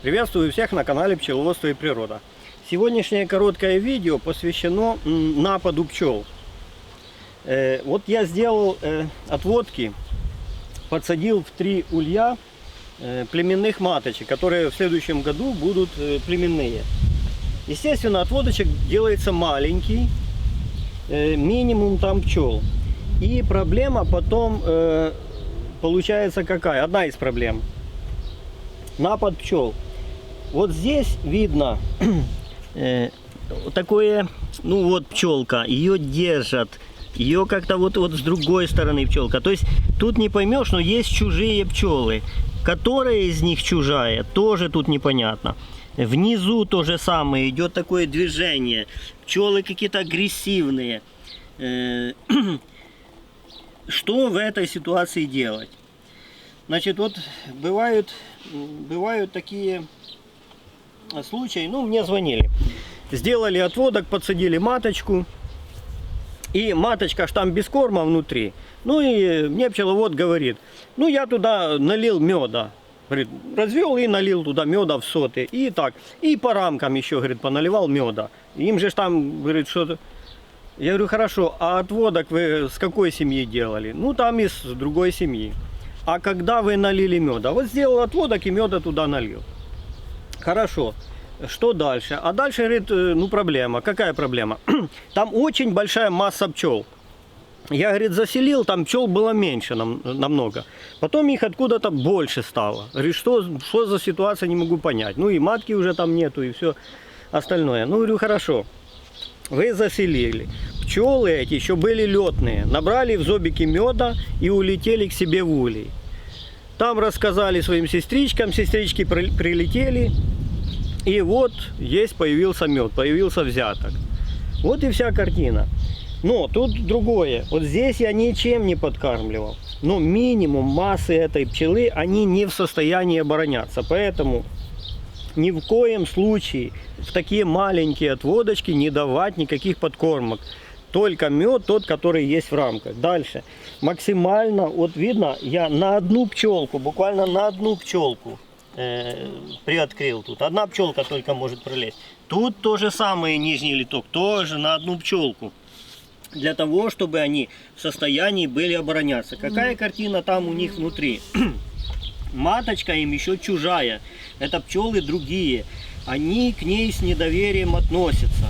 Приветствую всех на канале Пчеловодство и природа. Сегодняшнее короткое видео посвящено нападу пчел. Вот я сделал отводки, подсадил в 3 улья племенных маточек, которые в следующем году будут племенные. Естественно, отводочек делается маленький, минимум там пчел. И проблема потом получается какая? Одна из проблем. Напад пчел. Вот здесь видно такое, ну вот пчелка, ее держат, ее как-то вот с другой стороны пчелка. То есть тут не поймешь, но есть чужие пчелы. Которая из них чужая, тоже тут непонятно. Внизу то же самое, идет такое движение. Пчелы какие-то агрессивные. Что в этой ситуации делать? Значит, вот бывают такие случаи, ну, мне звонили. Сделали отводок, подсадили маточку. И маточка аж там без корма внутри. Ну и мне пчеловод говорит, ну я туда налил меда. Говорит, развел и налил туда меда в соты. И так. И по рамкам еще, говорит, поналивал меда. Им же там, говорит, что-то... Я говорю, хорошо, а отводок вы с какой семьи делали? Ну там из другой семьи. А когда вы налили меда? Вот сделал отводок и меда туда налил. Хорошо. Что дальше? А дальше, говорит, ну проблема. Какая проблема? Там очень большая масса пчел. Я, говорит, заселил, там пчел было меньше намного. Потом их откуда-то больше стало. Говорит, что за ситуация, не могу понять. Ну и матки уже там нету, и все остальное. Ну, говорю, хорошо. Вы заселили. Пчелы эти еще были летные. Набрали в зобики меда и улетели к себе в улей. Там рассказали своим сестричкам. Сестрички прилетели. И вот появился мед, появился взяток. Вот и вся картина. Но тут другое. Вот здесь я ничем не подкармливал. Но минимум массы этой пчелы, они не в состоянии обороняться. Поэтому ни в коем случае в такие маленькие отводочки не давать никаких подкормок. Только мед, тот, который есть в рамках. Дальше. Максимально, вот видно, я на одну пчелку, буквально на одну пчелку приоткрыл тут. Одна пчелка только может пролезть. Тут то же самое, нижний литок, тоже на одну пчелку. Для того, чтобы они в состоянии были обороняться. Какая картина там у них внутри? Маточка им еще чужая. Это пчелы другие. Они к ней с недоверием относятся.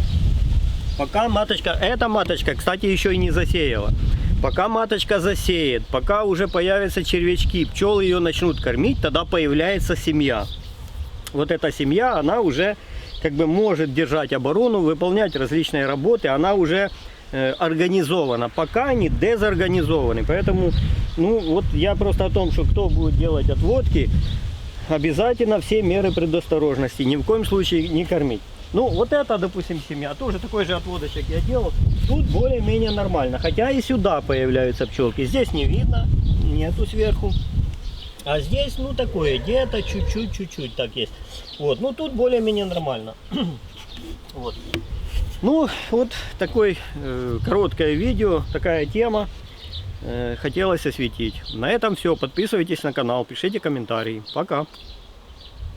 Пока маточка, эта маточка, кстати, еще и не засеяла. Пока маточка засеет, пока уже появятся червячки, пчелы ее начнут кормить, тогда появляется семья. Вот эта семья, она уже как бы может держать оборону, выполнять различные работы, она уже организована. Пока они дезорганизованы. Поэтому, ну вот я просто о том, что кто будет делать отводки, обязательно все меры предосторожности, ни в коем случае не кормить. Ну, вот это, допустим, семья, тоже такой же отводочек я делал. Тут более-менее нормально. Хотя и сюда появляются пчелки. Здесь не видно, нету сверху. А здесь, ну, такое, где-то чуть-чуть так есть. Вот, ну, тут более-менее нормально. Вот. Ну, вот такое короткое видео, такая тема. Хотелось осветить. На этом все. Подписывайтесь на канал, пишите комментарии. Пока.